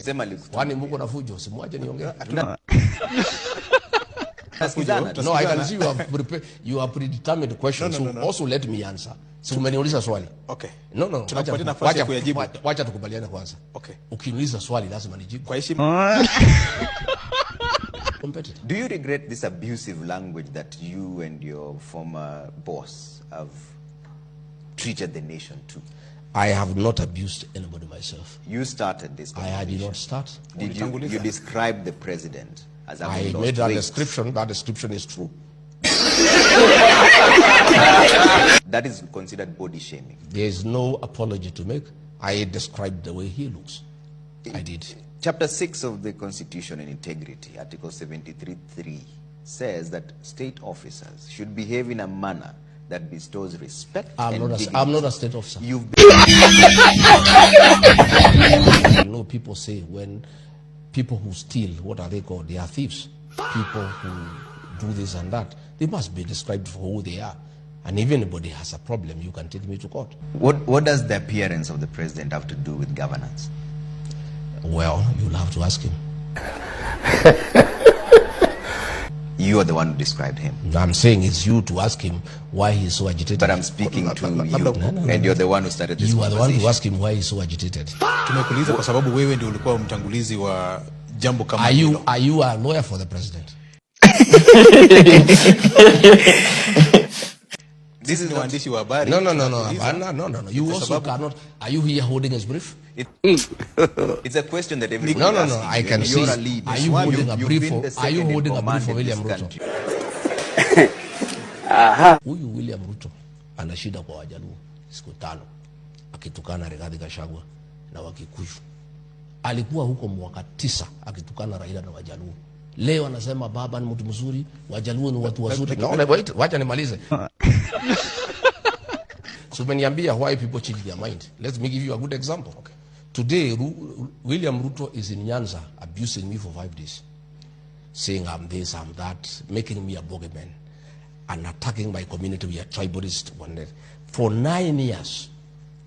Ulisema alikutumia. Kwani mko na fujo? Simwache niongee. No, I can see you have predetermined questions. So also let me answer. Si umeniuliza swali. Okay. No. Tunakupatia nafasi ya kuyajibu. Wacha tukubaliane kwanza. Okay. Ukiniuliza swali lazima nijibu. Kwa heshima. Competitor. Do you regret this abusive language that you and your former boss have treated the nation to? I have not abused anybody myself. You started this conversation. I did not start. Did you describe the president as I made that description. That description is true. That is considered body shaming. There is no apology to make. I described the way he looks. I did. Chapter 6 of the Constitution and Integrity, Article 73.3, says that state officers should behave in a manner that bestows respect and dignity. I'm not a state officer. You know, people say when people who steal, what are they called? They are thieves. People who do this and that, they must be described for who they are. And if anybody has a problem, you can take me to court. What does the appearance of the president have to do with governance? Well, you'll have to ask him. You are the one who described him. I'm saying it's you to ask him why he's so agitated. But I'm speaking to you, and you're the one who started this conversation. You are the one to ask him why he's so agitated. Tumekuuliza kwa sababu wewe ndio ulikuwa mtangulizi wa jambo kama hilo. Are you a lawyer for the president? This is waandishi wa habari. No. You also cannot. Are you here holding his brief? It's a question that everybody asks. No. I can see. Are you holding a brief? Are you holding a brief for William Ruto? Huyu William Ruto ana shida kwa Wajaluo siku 5 akitukana Rigathi Gachagua na Wakikuyu. Alikuwa huko mwaka 9 akitukana Raila na Wajaluo. Leo anasema baba ni mtu mzuri, Wajaluo ni watu wazuri. No, wait, wacha nimalize. So umeniambia why people change their mind. Let me give you a good example. Okay. Today, William Ruto is in Nyanza abusing me for 5 days. Saying I'm this, I'm that, making me a bogeyman, and attacking my community. We are tribalist. For 9 years,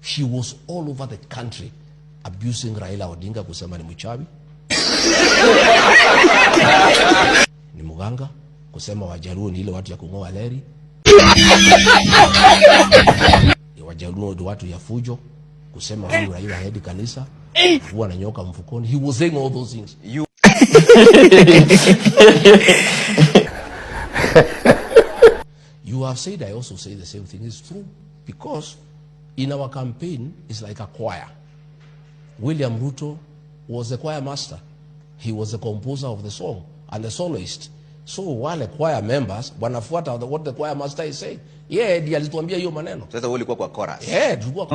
she was all over the country abusing Raila Odinga, kusema ni mchawi. Ni muganga, kusema Wajaluo ni ile watu ya kungoa leri. Wajaluo ni watu ya fujo, kusema huyu Raila haendi kanisa, huwa ananyoka mfukoni. He was saying all those things. You have said, I also say the same thing. It's true. Because in our campaign, it's like a choir. William Ruto was the choir master. He was the composer of the song and the soloist. So while the choir members wanafuata what the choir master is saying. Yeah, ndiye alituambia hiyo maneno. Sasa wewe ulikuwa kwa chorus. Yeah, tulikuwa.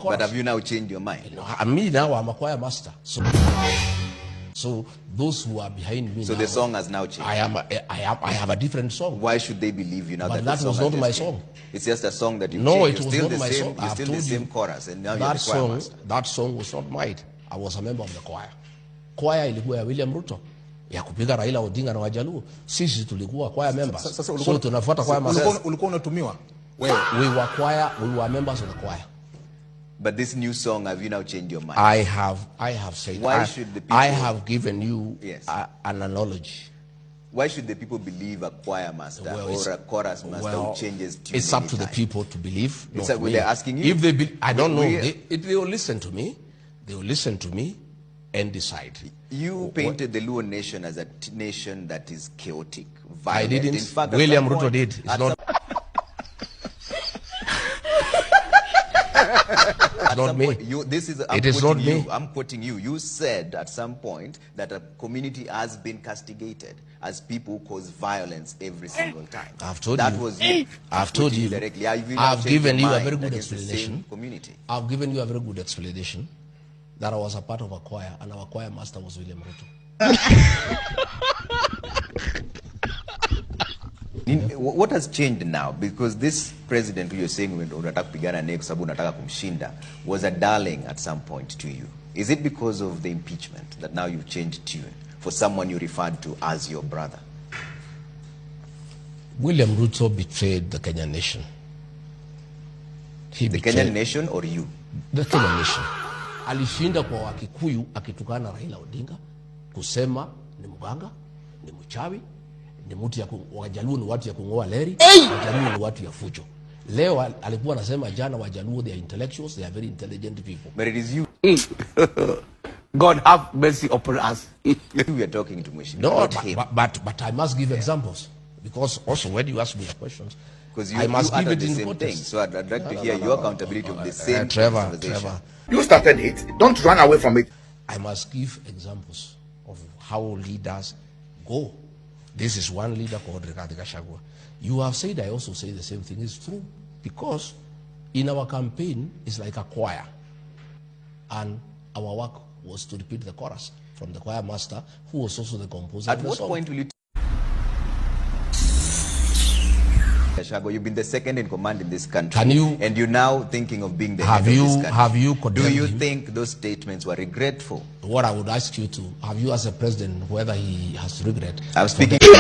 But have you now changed your mind? No, me now I'm a choir master. So those who are behind me. So now, the song has now changed. I have a different song. Why should they believe you now? But that was not my song. It's just a song that you No, changed. it was not my song. You're still the same chorus, and now you're the choir master. That song was not mine. I was a member of the choir. Choir ilikuwa ya William Ruto ya kupiga Raila Odinga na Wajaluo. Sisi tulikuwa choir members. So tunafuata choir masters. Ulikuwa unatumiwa wewe. We were members of the choir. But this new song, have you now changed your mind? I have said. Why should the people? I have given you an analogy. Why should the people believe a choir master or a chorus master who changes tune? It's up to the people to believe. It's like they're asking you. If they, I don't know. They will listen to me. They will listen to me and decide. You painted the Luo nation as a nation that is chaotic, violent. I didn't. In fact, William Ruto did. It's not. Not me. It is not me. I'm quoting you. You said at some point that a community has been castigated as people cause violence every single time. I've told that you. Was you. I've told you. Directly. I've given you a very good explanation. Community. I've given you a very good explanation that I was a part of a choir and our choir master was William Ruto. What has changed now? Because this president who you're saying unataka kupigana naye kwa sababu unataka kumshinda was a darling at some point to you. Is it because of the impeachment that now you've changed tune for someone you referred to as your brother? William Ruto betrayed the Kenyan nation. The Kenyan nation or you? The Kenyan nation. Alishinda kwa Wakikuyu akitukana Raila Odinga, kusema ni mganga, ni mchawi, ni mtu ya Wajaluo ni watu ya kungoa leri, Wajaluo ni watu ya fujo. Leo alikuwa anasema jana Wajaluo they are intellectuals, they are very intelligent people. But it is you. God have mercy upon us. We are talking to Mheshimiwa. No, but I must give examples, because also when you ask me questions, because you, I must you give it the in same context. thing. So I'd like to hear your accountability of the same Trevor. You started it. Don't run away from it. I must give examples of how leaders go. This is one leader called Rigathi Gachagua. You have said, I also say the same thing is true, because in our campaign, it's like a choir. And our work was to repeat the chorus from the choir master, who was also the composer. At what point will you... Gachagua, you've been the second in command in this country. And you're now thinking of being the head of this country. Have you condemned Do you him? think those statements were regretful? What I would ask you to, have you as a president, whether he has regret? I'm speaking to you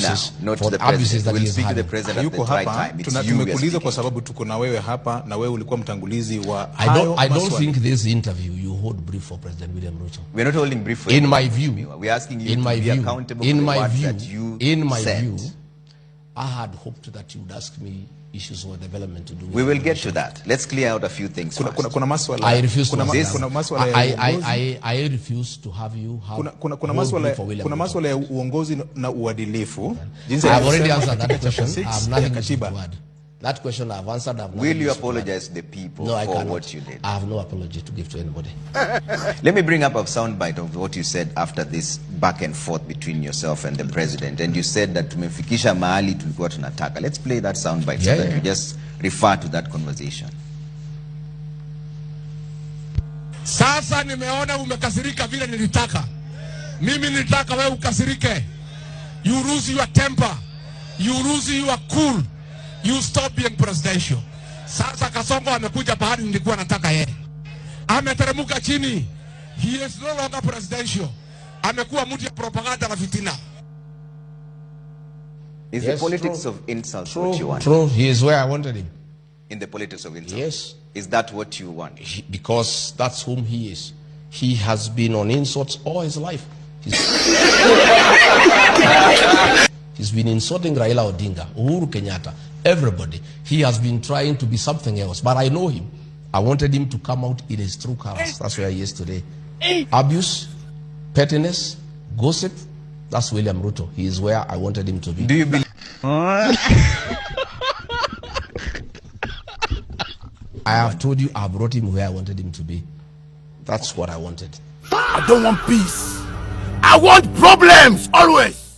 now, not to the president. We'll speak to the president at the right time. Tumekuuliza kwa sababu tuko na wewe hapa, na wewe ulikuwa mtangulizi wa I don't think this interview you hold brief for President William Ruto. We're not holding brief for in my view. We're asking you to be accountable for the words that you said. I had hoped that you would ask me issues or development to do. We will get to that. Let's clear out a few things first. I refuse to. I refuse to have you have. Kuna maswala ya uongozi na uadilifu. I've already answered that question. I have nothing to add. That question I've answered. Will you apologize to the people for what you did? I have no apology to give to anybody. Let me bring up a soundbite of what you said after this back and forth between yourself and the president. And you said that tumefikisha mahali tulikuwa tunataka. Let's play that soundbite so that you just refer to that conversation. Sasa nimeona umekasirika vile nilitaka. Mimi nilitaka wewe ukasirike. You lose your temper. You lose your cool. You stop being presidential. Sasa Kasongo amekuja pahali nilikuwa nataka yeye. Ameteremuka chini. He is no longer presidential. Amekuwa mtu ya propaganda na fitina. Is the politics of insults what you want? True. He is where I wanted him. In the politics of insults? Yes. Is that what you want? Because that's whom he is. He has been on insults all his life. He's been insulting Raila Odinga, Uhuru Kenyatta, everybody. He has been trying to be something else, but I know him. I wanted him to come out in his true colors. That's where he is today. Abuse, pettiness, gossip, that's William Ruto. He is where I wanted him to be. Do you believe? I have told you I brought him where I wanted him to be. That's what I wanted. I don't want peace. I want problems always.